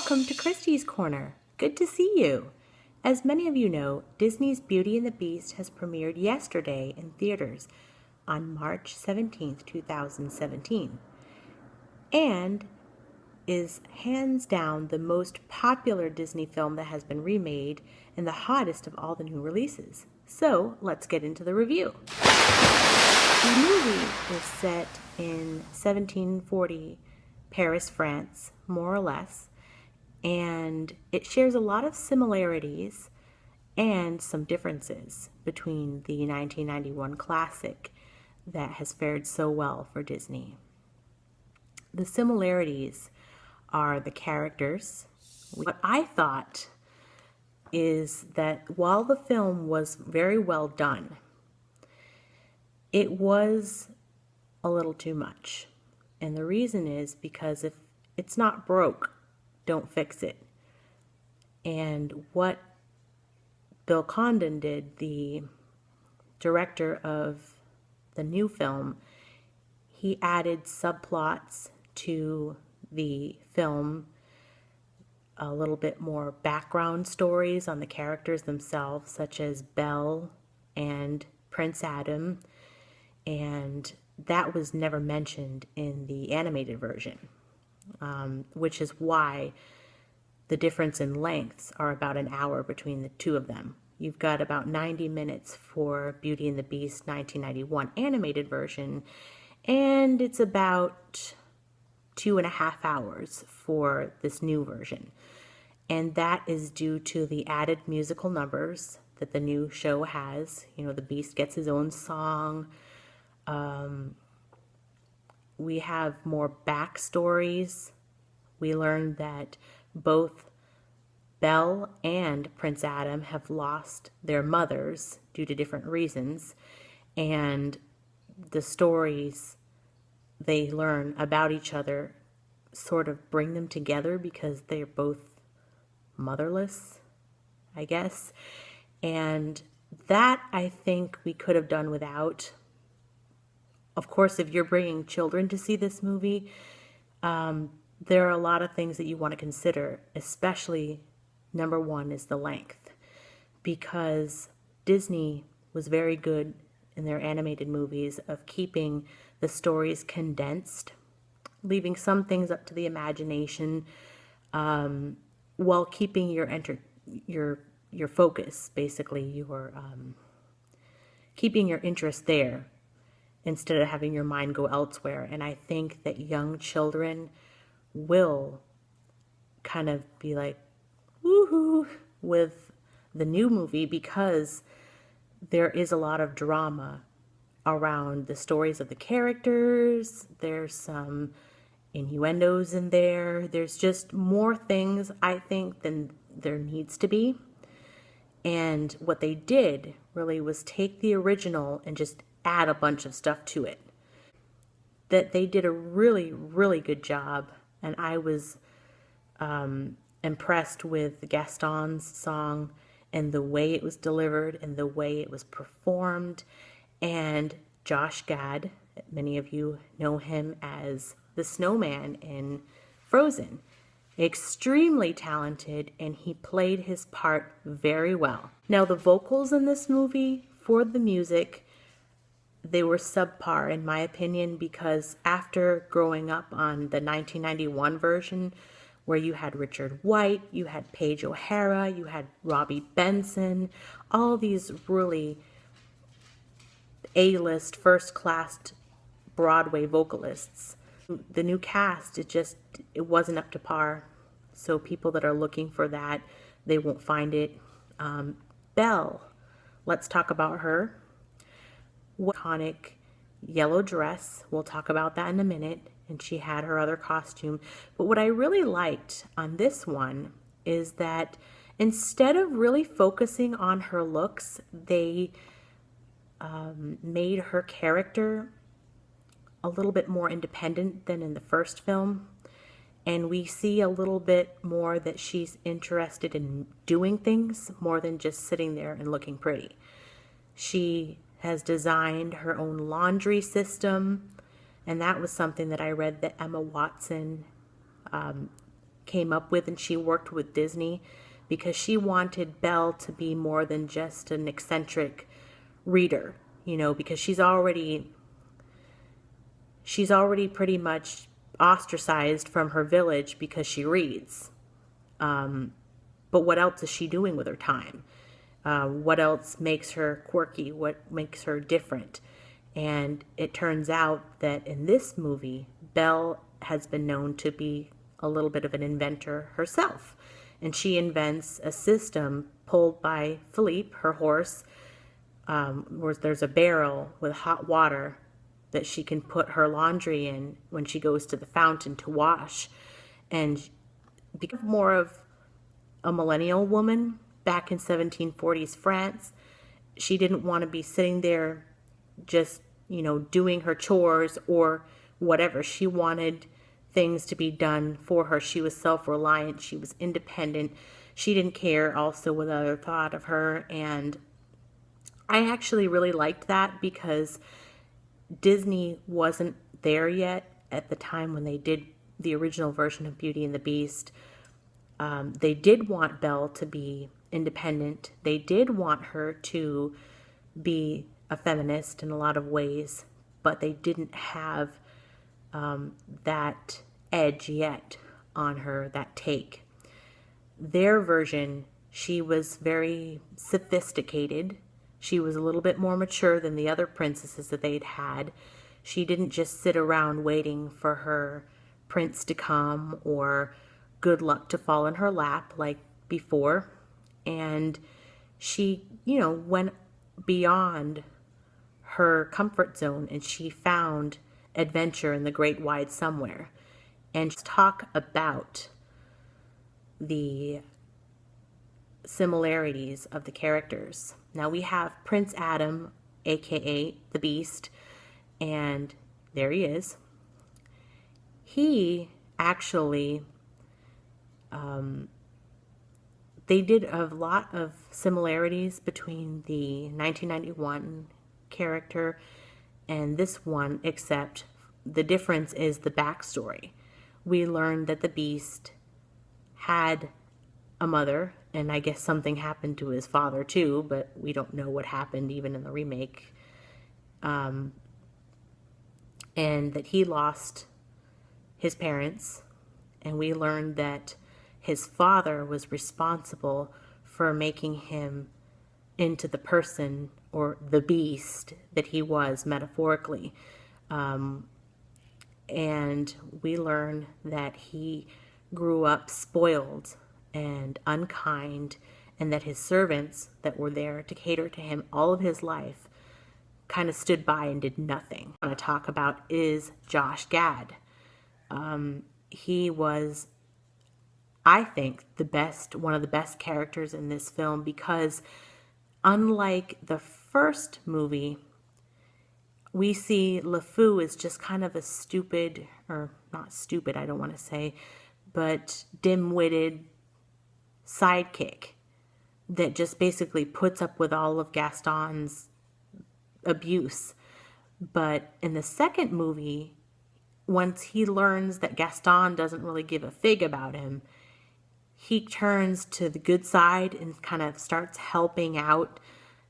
Welcome to Christie's Corner. Good to see you. As many of you know, Disney's Beauty and the Beast has premiered yesterday in theaters on March 17th, 2017, and is hands down the most popular Disney film that has been remade and the hottest of all the new releases. So let's get into the review. The movie is set in 1740 Paris, France, more or less, and it shares a lot of similarities and some differences between the 1991 classic that has fared so well for Disney. The similarities are the characters. What I thought is that while the film was very well done, it was a little too much. And the reason is because if it's not broke, don't fix it. And what Bill Condon did, the director of the new film, he added subplots to the film, a little bit more background stories on the characters themselves, such as Belle and Prince Adam, and that was never mentioned in the animated version, which is why the difference in lengths are about an hour between the two of them. You've got about 90 minutes for Beauty and the Beast 1991 animated version, and it's about 2.5 hours for this new version. And that is due to the added musical numbers that the new show has. You know, the Beast gets his own song. We have more backstories. We learned that both Belle and Prince Adam have lost their mothers due to different reasons, and the stories they learn about each other sort of bring them together because they're both motherless, I guess. And that I think we could have done without. Of course, if you're bringing children to see this movie, there are a lot of things that you want to consider, especially number one is the length, because Disney was very good in their animated movies of keeping the stories condensed, leaving some things up to the imagination, while keeping your focus, basically your keeping your interest there instead of having your mind go elsewhere. And I think that young children will kind of be like, woohoo, with the new movie, because there is a lot of drama around the stories of the characters. There's some innuendos in there. There's just more things, I think, than there needs to be. And what they did really was take the original and just add a bunch of stuff to it. That they did a really, really good job. And I was impressed with Gaston's song and the way it was delivered and the way it was performed. And Josh Gad, many of you know him as the snowman in Frozen. Extremely talented, and he played his part very well. Now, the vocals in this movie for the music, they were subpar in my opinion, because after growing up on the 1991 version, where you had Richard White, you had Paige O'Hara, you had Robbie Benson, all these really A-list, first-class Broadway vocalists. The new cast, it wasn't up to par. So people that are looking for that, they won't find it. Belle, let's talk about her. Iconic yellow dress, we'll talk about that in a minute, and she had her other costume. But what I really liked on this one is that instead of really focusing on her looks, they made her character a little bit more independent than in the first film. And we see a little bit more that she's interested in doing things more than just sitting there and looking pretty. She has designed her own laundry system, and that was something that I read that Emma Watson came up with, and she worked with Disney because she wanted Belle to be more than just an eccentric reader, because she's already pretty much ostracized from her village because she reads. But what else is she doing with her time? What else makes her quirky? What makes her different? And it turns out that in this movie, Belle has been known to be a little bit of an inventor herself. And she invents a system pulled by Philippe, her horse, where there's a barrel with hot water that she can put her laundry in when she goes to the fountain to wash. And because more of a millennial woman back in 1740s France, she didn't want to be sitting there just, doing her chores or whatever. She wanted things to be done for her. She was self-reliant. She was independent. She didn't care also what others thought of her. And I actually really liked that because Disney wasn't there yet at the time when they did the original version of Beauty and the Beast. They did want Belle to be independent. They did want her to be a feminist in a lot of ways, but they didn't have that edge yet on her, that take. Their version, she was very sophisticated. She was a little bit more mature than the other princesses that they'd had. She didn't just sit around waiting for her prince to come or good luck to fall in her lap like before. And she, went beyond her comfort zone and she found adventure in the great wide somewhere. And talk about the similarities of the characters. Now we have Prince Adam, aka the Beast, and there he is. He actually, they did a lot of similarities between the 1991 character and this one, except the difference is the backstory. We learned that the Beast had a mother, and I guess something happened to his father too, but we don't know what happened even in the remake. And that he lost his parents, and we learned that his father was responsible for making him into the person or the beast that he was metaphorically. And we learn that he grew up spoiled and unkind, and that his servants that were there to cater to him all of his life kind of stood by and did nothing. What I want to talk about is Josh Gad. He was, I think, one of the best characters in this film because unlike the first movie, we see LeFou is just kind of a stupid, or not stupid, I don't want to say, but dim-witted sidekick that just basically puts up with all of Gaston's abuse. But in the second movie, once he learns that Gaston doesn't really give a fig about him, he turns to the good side and kind of starts helping out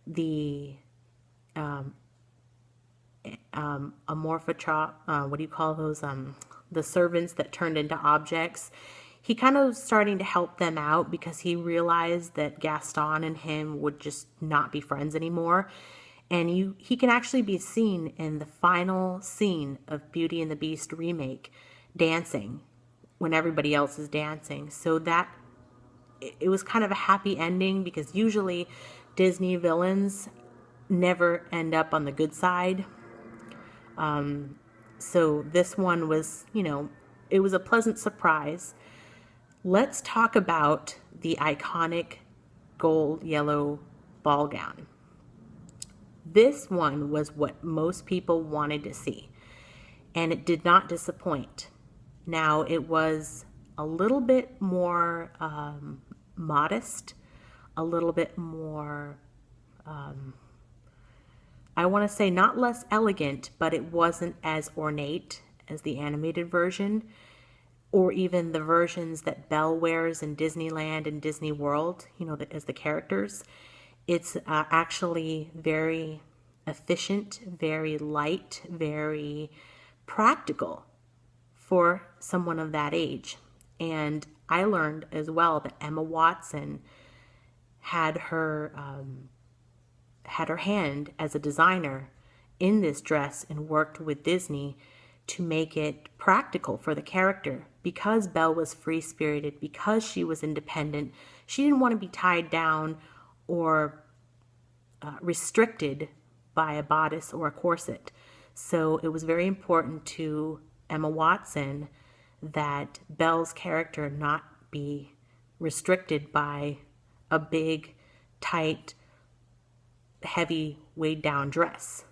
the what do you call those? The servants that turned into objects. He kind of starting to help them out because he realized that Gaston and him would just not be friends anymore. And he can actually be seen in the final scene of Beauty and the Beast remake, dancing when everybody else is dancing. So that it was kind of a happy ending because usually Disney villains never end up on the good side. So this one was, it was a pleasant surprise. Let's talk about the iconic gold yellow ball gown. This one was what most people wanted to see, and it did not disappoint. Now, it was a little bit more modest, a little bit more, I want to say not less elegant, but it wasn't as ornate as the animated version. or even the versions that Belle wears in Disneyland and Disney World, as the characters. It's actually very efficient, very light, very practical for someone of that age. And I learned as well that Emma Watson had her hand as a designer in this dress and worked with Disney to make it practical for the character. Because Belle was free-spirited, because she was independent, she didn't want to be tied down or restricted by a bodice or a corset. So it was very important to Emma Watson that Belle's character not be restricted by a big, tight, heavy, weighed down dress.